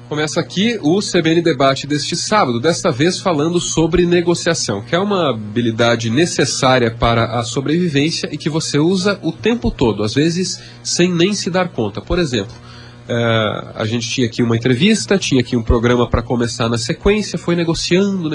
Começa aqui o CBN Debate deste sábado, desta vez falando sobre negociação, que é uma habilidade necessária para a sobrevivência e que você usa o tempo todo, às vezes sem nem se dar conta. Por exemplo, a gente tinha aqui uma entrevista, tinha aqui um programa para começar na sequência, foi negociando,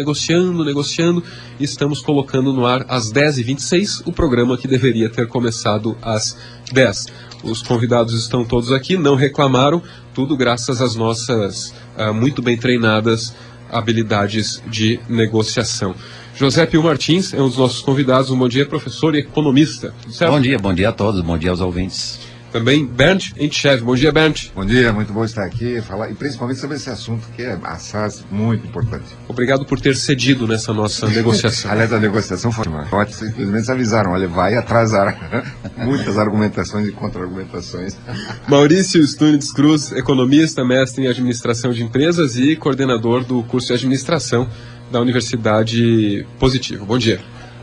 e estamos colocando no ar às 10h26 o programa que deveria ter começado às 10. Os convidados estão todos aqui, não reclamaram, tudo graças às nossas muito bem treinadas habilidades de negociação. José Pio Martins é um dos nossos convidados. Um bom dia, professor e economista. Certo? Bom dia a todos, bom dia aos ouvintes. Também Bernd Entchev. Bom dia, Bernd. Bom dia, muito bom estar aqui falar, e principalmente sobre esse assunto que é assaz muito importante. Obrigado por ter cedido nessa nossa negociação. Aliás, a negociação foi ótima. Simplesmente avisaram, olha, vai atrasar muitas argumentações e contra-argumentações. Maurício Stunides Cruz, economista, mestre em administração de empresas e coordenador do curso de administração da Universidade Positivo. Bom dia.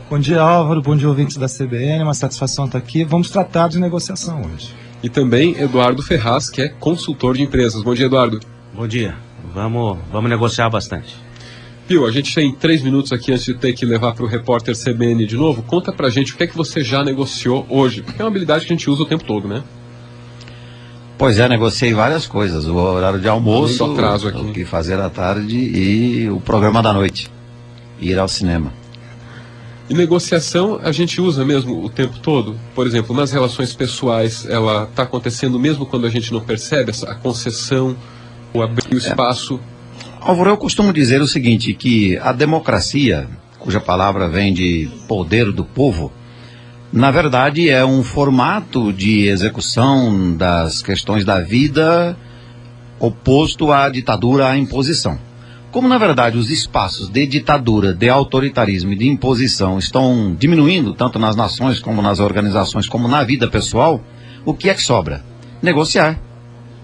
Bom dia, Álvaro. Bom dia, ouvintes da CBN. Uma satisfação estar aqui. Vamos tratar de negociação hoje. E também Eduardo Ferraz, que é consultor de empresas. Bom dia, Eduardo. Bom dia. Vamos negociar bastante. Pio, a gente tem 3 minutos aqui antes de ter que levar para o repórter CBN de novo. Conta pra gente o que é que você já negociou hoje, porque é uma habilidade que a gente usa o tempo todo, né? Pois é, negociei várias coisas. O horário de almoço, o que fazer à tarde e o programa da noite. Ir ao cinema. E negociação a gente usa mesmo o tempo todo? Por exemplo, nas relações pessoais, ela está acontecendo mesmo quando a gente não percebe a concessão, o abrir o espaço? Álvaro, eu costumo dizer o seguinte, que a democracia, cuja palavra vem de poder do povo, na verdade é um formato de execução das questões da vida oposto à ditadura, à imposição. Como, na verdade, os espaços de ditadura, de autoritarismo e de imposição estão diminuindo, tanto nas nações como nas organizações, como na vida pessoal, o que é que sobra? Negociar.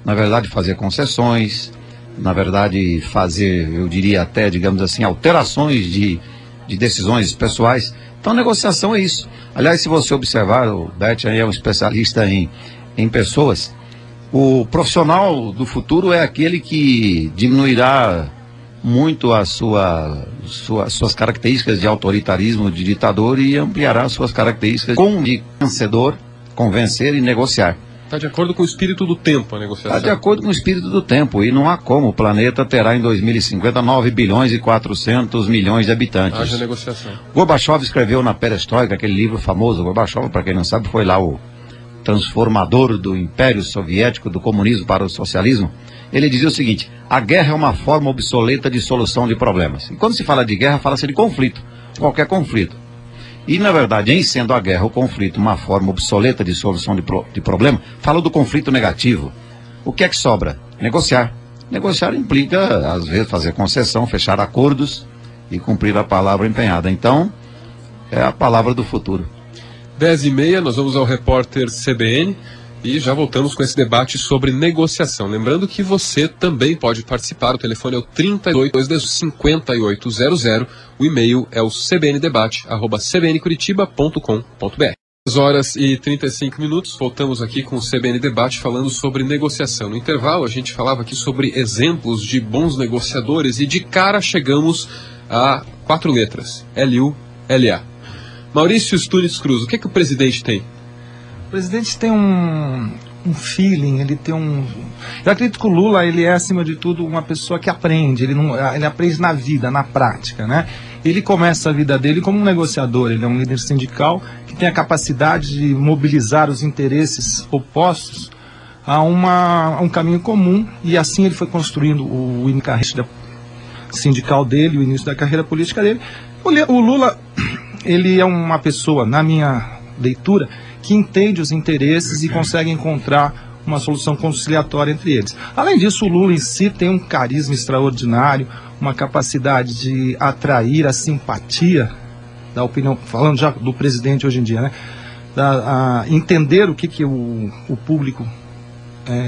Na verdade, fazer concessões, na verdade, fazer, eu diria até, digamos assim, alterações de decisões pessoais. Então, negociação é isso. Aliás, se você observar, o Bert aí é um especialista em pessoas, o profissional do futuro é aquele que diminuirá muito as suas características de autoritarismo, de ditador, e ampliará suas características de vencedor, convencer e negociar. Está de acordo com o espírito do tempo a negociação? Está de acordo com o espírito do tempo, e não há como. O planeta terá em 2050 9 bilhões e 400 milhões de habitantes. Haja negociação. Gorbachev escreveu na Perestroika, aquele livro famoso. Gorbachev, para quem não sabe, foi lá o transformador do Império Soviético, do comunismo para o socialismo. Ele dizia o seguinte: a guerra é uma forma obsoleta de solução de problemas. E quando se fala de guerra, fala-se de conflito, qualquer conflito. E, na verdade, em sendo a guerra, o conflito, uma forma obsoleta de solução de problema, fala do conflito negativo. O que é que sobra? Negociar. Negociar implica, às vezes, fazer concessão, fechar acordos e cumprir a palavra empenhada. Então, é a palavra do futuro. 10h30, nós vamos ao repórter CBN. E já voltamos com esse debate sobre negociação. Lembrando que você também pode participar. O telefone é o 3828-5800. O e-mail é o cbndebate@cbncuritiba.com.br. 10h35. Voltamos aqui com o CBN Debate falando sobre negociação. No intervalo a gente falava aqui sobre exemplos de bons negociadores e de cara chegamos a 4 letras. LULA. Maurício Stunides Cruz, o que é que o presidente tem? O presidente tem um feeling, ele tem um... Eu acredito que o Lula, ele é, acima de tudo, uma pessoa que aprende, ele aprende na vida, na prática, né? Ele começa a vida dele como um negociador, ele é um líder sindical que tem a capacidade de mobilizar os interesses opostos a um caminho comum, e assim ele foi construindo o início da carreira sindical dele, o início da carreira política dele. O Lula, ele é uma pessoa, na minha leitura, que entende os interesses e consegue encontrar uma solução conciliatória entre eles. Além disso, o Lula em si tem um carisma extraordinário, uma capacidade de atrair a simpatia da opinião, falando já do presidente hoje em dia, né? Entender o que o público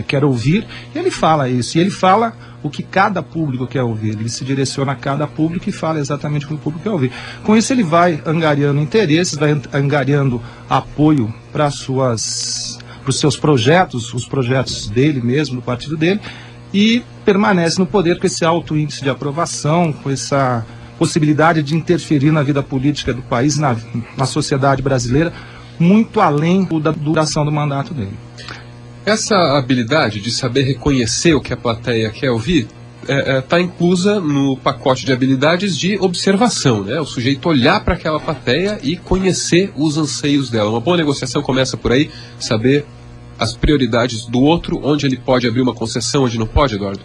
quer ouvir, e ele fala isso, e ele fala o que cada público quer ouvir, ele se direciona a cada público e fala exatamente o que o público quer ouvir. Com isso ele vai angariando interesses, vai angariando apoio para os seus projetos, os projetos dele mesmo, do partido dele, e permanece no poder com esse alto índice de aprovação, com essa possibilidade de interferir na vida política do país, na sociedade brasileira, muito além da duração do mandato dele. Essa habilidade de saber reconhecer o que a plateia quer ouvir está inclusa no pacote de habilidades de observação, né? O sujeito olhar para aquela plateia e conhecer os anseios dela. Uma boa negociação começa por aí, saber as prioridades do outro, onde ele pode abrir uma concessão, onde não pode, Eduardo?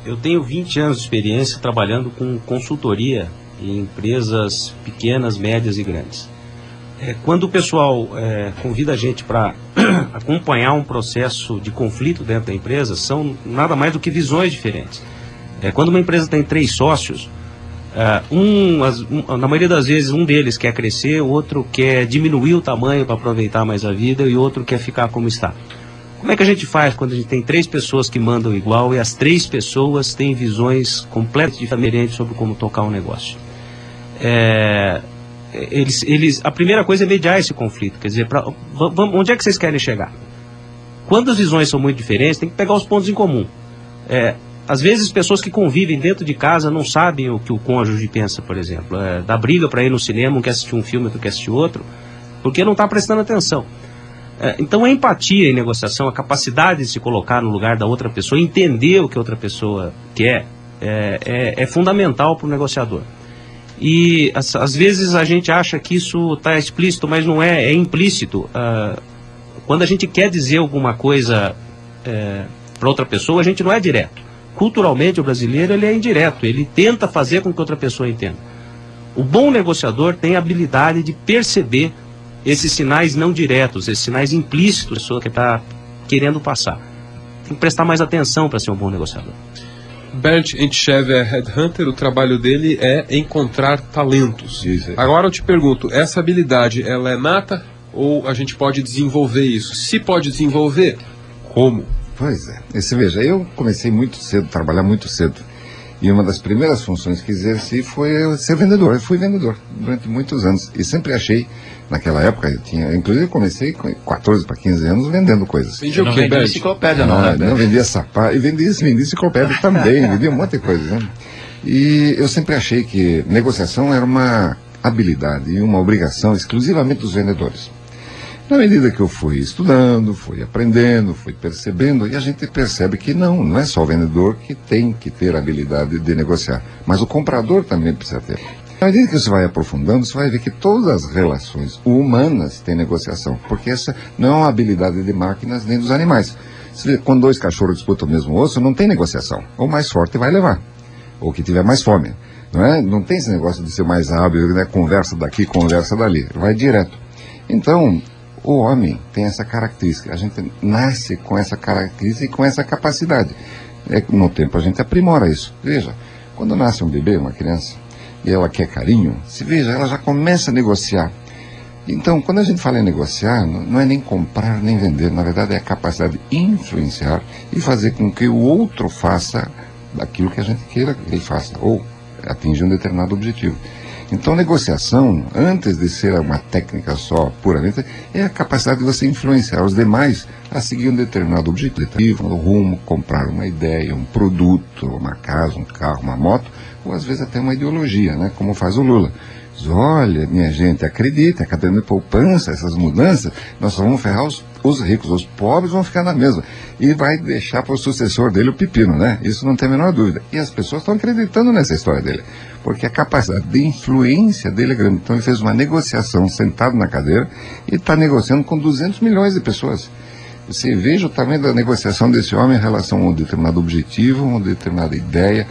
Eu tenho 20 anos de experiência trabalhando com consultoria em empresas pequenas, médias e grandes. Quando o pessoal convida a gente para acompanhar um processo de conflito dentro da empresa, são nada mais do que visões diferentes. Quando uma empresa tem 3 sócios, na maioria das vezes um deles quer crescer, o outro quer diminuir o tamanho para aproveitar mais a vida e o outro quer ficar como está. Como é que a gente faz quando a gente tem 3 pessoas que mandam igual e as 3 pessoas têm visões completamente diferentes sobre como tocar um negócio? A primeira coisa é mediar esse conflito, quer dizer, onde é que vocês querem chegar? Quando as visões são muito diferentes, tem que pegar os pontos em comum. Às vezes pessoas que convivem dentro de casa não sabem o que o cônjuge pensa, por exemplo. Dá briga para ir no cinema, um quer assistir um filme, outro quer assistir outro, porque não está prestando atenção. Então a empatia em negociação, a capacidade de se colocar no lugar da outra pessoa, entender o que a outra pessoa quer, é fundamental para o negociador. E às vezes a gente acha que isso está explícito, mas não é implícito. Quando a gente quer dizer alguma coisa para outra pessoa, a gente não é direto. Culturalmente o brasileiro ele é indireto, ele tenta fazer com que outra pessoa entenda. O bom negociador tem a habilidade de perceber esses sinais não diretos, esses sinais implícitos da pessoa que está querendo passar. Tem que prestar mais atenção para ser um bom negociador. Bernd Entschewer é headhunter, o trabalho dele é encontrar talentos. Isso. Agora eu te pergunto, essa habilidade, ela é nata ou a gente pode desenvolver isso? Se pode desenvolver, como? Pois é. Você veja, eu comecei muito cedo, trabalhar muito cedo. E uma das primeiras funções que exerci foi ser vendedor. Eu fui vendedor durante muitos anos. E sempre achei, naquela época, inclusive eu comecei com 14 para 15 anos vendendo coisas. Vendia o quê, Vendia Bernd? enciclopédia, não, né? Não, vendia sapato. E vendia enciclopédia também, vendia um monte de coisa, né? E eu sempre achei que negociação era uma habilidade e uma obrigação exclusivamente dos vendedores. Na medida que eu fui estudando, fui aprendendo, fui percebendo, e a gente percebe que não é só o vendedor que tem que ter a habilidade de negociar, mas o comprador também precisa ter. Na medida que você vai aprofundando, você vai ver que todas as relações humanas têm negociação, porque essa não é uma habilidade de máquinas nem dos animais. Você vê, quando 2 cachorros disputam o mesmo osso, não tem negociação. O mais forte vai levar, ou que tiver mais fome. Não tem esse negócio de ser mais hábil, né? Conversa daqui, conversa dali. Vai direto. Então, o homem tem essa característica, a gente nasce com essa característica e com essa capacidade. No tempo a gente aprimora isso. Veja, quando nasce um bebê, uma criança, e ela quer carinho, ela já começa a negociar. Então, quando a gente fala em negociar, não é nem comprar nem vender, na verdade é a capacidade de influenciar e fazer com que o outro faça aquilo que a gente queira que ele faça, ou atingir um determinado objetivo. Então, negociação, antes de ser uma técnica só puramente, é a capacidade de você influenciar os demais a seguir um determinado objetivo, um rumo, comprar uma ideia, um produto, uma casa, um carro, uma moto, ou às vezes até uma ideologia, né? Como faz o Lula. Diz, olha, minha gente, acredita, a cadeia de poupança, essas mudanças, nós só vamos ferrar os ricos, os pobres vão ficar na mesma. E vai deixar para o sucessor dele o pepino, né? Isso não tem a menor dúvida. E as pessoas estão acreditando nessa história dele, porque a capacidade de influência dele é grande. Então ele fez uma negociação sentado na cadeira e está negociando com 200 milhões de pessoas. Você veja o tamanho da negociação desse homem em relação a um determinado objetivo, uma determinada ideia.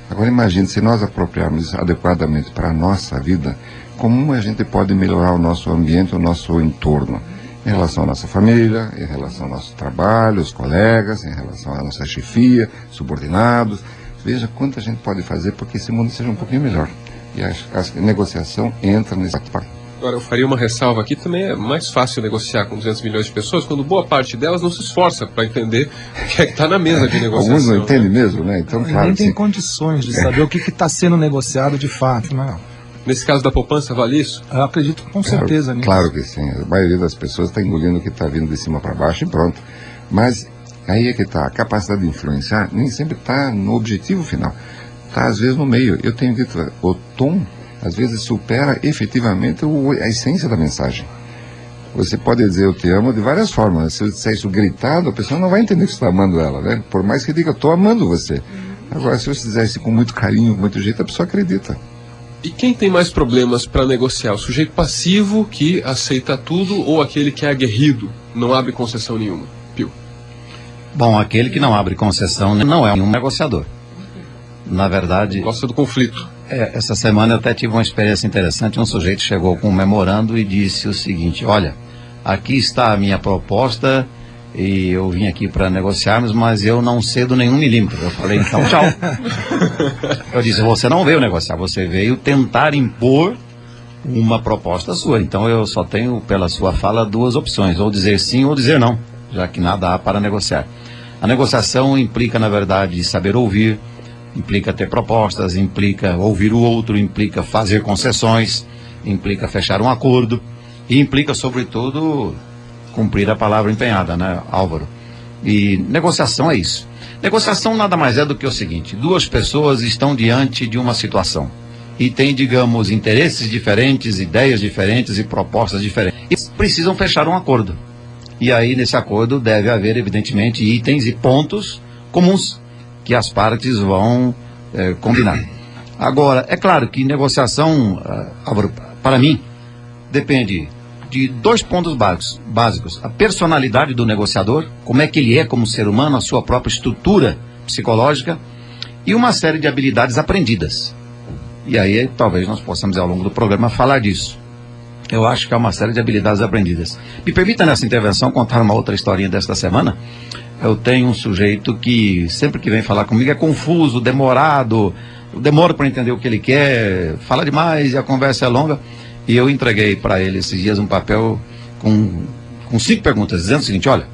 Agora imagine, se nós apropriarmos isso adequadamente para a nossa vida, como a gente pode melhorar o nosso ambiente, o nosso entorno, em relação à nossa família, em relação ao nosso trabalho, os colegas, em relação à nossa chefia, subordinados. Veja quanto a gente pode fazer para que esse mundo seja um pouquinho melhor. E a negociação entra nesse parte. Agora, eu faria uma ressalva aqui, também é mais fácil negociar com 200 milhões de pessoas, quando boa parte delas não se esforça para entender o que é que está na mesa de negociação. Alguns não entendem mesmo, né? Então, claro, nem tem condições de saber o que está sendo negociado de fato, não. Nesse caso da poupança, vale isso? Eu acredito com certeza nisso. Claro que sim. A maioria das pessoas está engolindo o que está vindo de cima para baixo e pronto. Mas Aí é que está, a capacidade de influenciar nem sempre está no objetivo final, está às vezes no meio. Eu tenho dito, o tom às vezes supera efetivamente a essência da mensagem. Você pode dizer eu te amo de várias formas. Se eu disser isso gritado, a pessoa não vai entender que você está amando ela, né? Por mais que diga, eu estou amando você. Agora, se você dizer isso com muito carinho, com muito jeito, a pessoa acredita. E quem tem mais problemas para negociar? O sujeito passivo, que aceita tudo, ou aquele que é aguerrido, não abre concessão nenhuma? Pio. Bom, aquele que não abre concessão não é um negociador. Na verdade... Gosta do conflito. Essa semana eu até tive uma experiência interessante. Um sujeito chegou com um memorando e disse o seguinte: olha, aqui está a minha proposta e eu vim aqui para negociarmos, mas eu não cedo nenhum milímetro. Eu falei, então tchau. Eu disse, você não veio negociar, você veio tentar impor uma proposta sua. Então eu só tenho, pela sua fala, duas opções, ou dizer sim ou dizer não, já que nada há para negociar. A negociação implica, na verdade, saber ouvir, implica ter propostas, implica ouvir o outro, implica fazer concessões, implica fechar um acordo e implica, sobretudo, cumprir a palavra empenhada, né, Álvaro? E negociação é isso. Negociação nada mais é do que o seguinte: duas pessoas estão diante de uma situação e têm, digamos, interesses diferentes, ideias diferentes e propostas diferentes. E precisam fechar um acordo. E aí, nesse acordo, deve haver, evidentemente, itens e pontos comuns que as partes vão combinar. Agora, é claro que negociação, Álvaro, para mim, depende de dois pontos básicos. A personalidade do negociador, como é que ele é como ser humano, a sua própria estrutura psicológica e uma série de habilidades aprendidas. E aí, talvez nós possamos, ao longo do programa, falar disso. Eu acho que é uma série de habilidades aprendidas. Me permita, nessa intervenção, contar uma outra historinha desta semana. Eu tenho um sujeito que, sempre que vem falar comigo, é confuso, demorado, eu demoro para entender o que ele quer, fala demais e a conversa é longa. E eu entreguei para ele esses dias um papel com 5 perguntas, dizendo o seguinte: olha,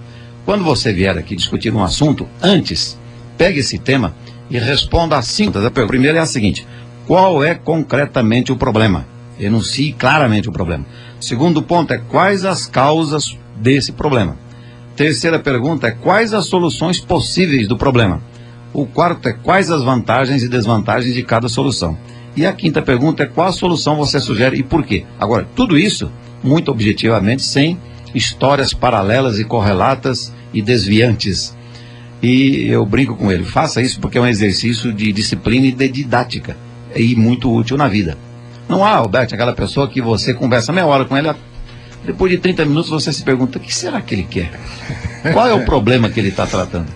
quando você vier aqui discutir um assunto, antes, pegue esse tema e responda as 5. A primeira é a seguinte: qual é concretamente o problema? Enuncie claramente o problema. Segundo ponto é: quais as causas desse problema? Terceira pergunta é: quais as soluções possíveis do problema? O quarto é: quais as vantagens e desvantagens de cada solução? E a quinta pergunta é: qual a solução você sugere e por quê? Agora, tudo isso, muito objetivamente, sem histórias paralelas e correlatas e desviantes. E eu brinco com ele: faça isso porque é um exercício de disciplina e de didática, e muito útil na vida. Não há, Alberto, aquela pessoa que você conversa meia hora com ele, depois de 30 minutos você se pergunta: o que será que ele quer? Qual é o problema que ele está tratando?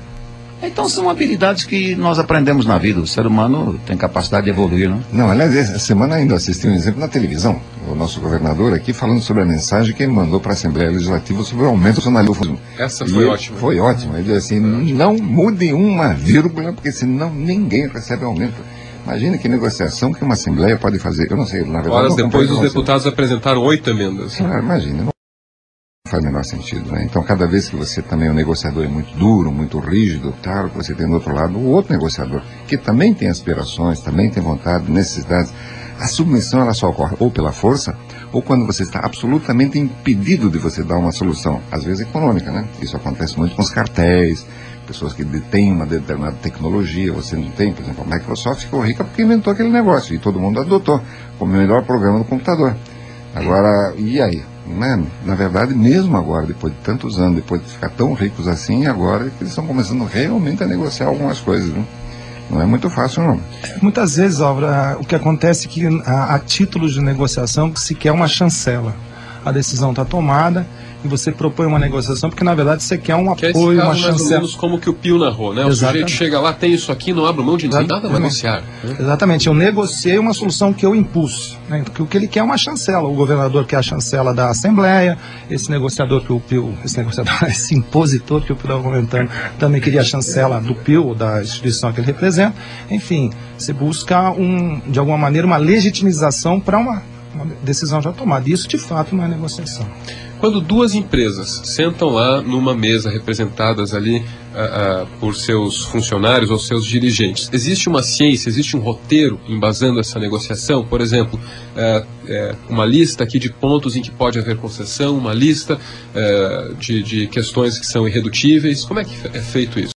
Então são habilidades que nós aprendemos na vida. O ser humano tem capacidade de evoluir, não? Não, aliás, essa semana ainda assisti um exemplo na televisão. O nosso governador aqui falando sobre a mensagem que ele mandou para a Assembleia Legislativa sobre o aumento do funcionalismo. Essa foi ótima. Foi ótima. Ele disse assim: não mude uma vírgula, porque senão ninguém recebe aumento. Imagina que negociação que uma Assembleia pode fazer. Eu não sei, na verdade... Horas depois, os deputados apresentaram 8 emendas. Imagina, não faz o menor sentido, né? Então, cada vez que você também, o negociador é muito duro, muito rígido, claro que você tem do outro lado o outro negociador, que também tem aspirações, também tem vontade, necessidades. A submissão, ela só ocorre ou pela força, ou quando você está absolutamente impedido de você dar uma solução, às vezes econômica, né? Isso acontece muito com os cartéis, pessoas que detêm uma determinada tecnologia, você não tem. Por exemplo, a Microsoft ficou rica porque inventou aquele negócio e todo mundo adotou como o melhor programa do computador. Agora, e aí? Na verdade, mesmo agora, depois de tantos anos, depois de ficar tão ricos assim, agora é que eles estão começando realmente a negociar algumas coisas, viu? Não é muito fácil, não. Muitas vezes, Álvaro, o que acontece é que a título de negociação se quer uma chancela. A decisão está tomada e você propõe uma negociação porque, na verdade, você quer um apoio, uma chancela. Mais ou menos como que o Pio narrou, né? O sujeito chega lá, tem isso aqui, não abre mão de nada para negociar. Exatamente. Eu negociei uma solução que eu impus. Né? Porque o que ele quer é uma chancela. O governador quer a chancela da Assembleia, esse negociador que o Pio, esse impositor que o Pio estava comentando, também queria a chancela do Pio, da instituição que ele representa. Enfim, você busca, de alguma maneira, uma legitimização para uma decisão já tomada. Isso, de fato, não é negociação. Quando duas empresas sentam lá numa mesa representadas ali por seus funcionários ou seus dirigentes, existe uma ciência, existe um roteiro embasando essa negociação? Por exemplo, uma lista aqui de pontos em que pode haver concessão, uma lista de questões que são irredutíveis. Como é que é feito isso?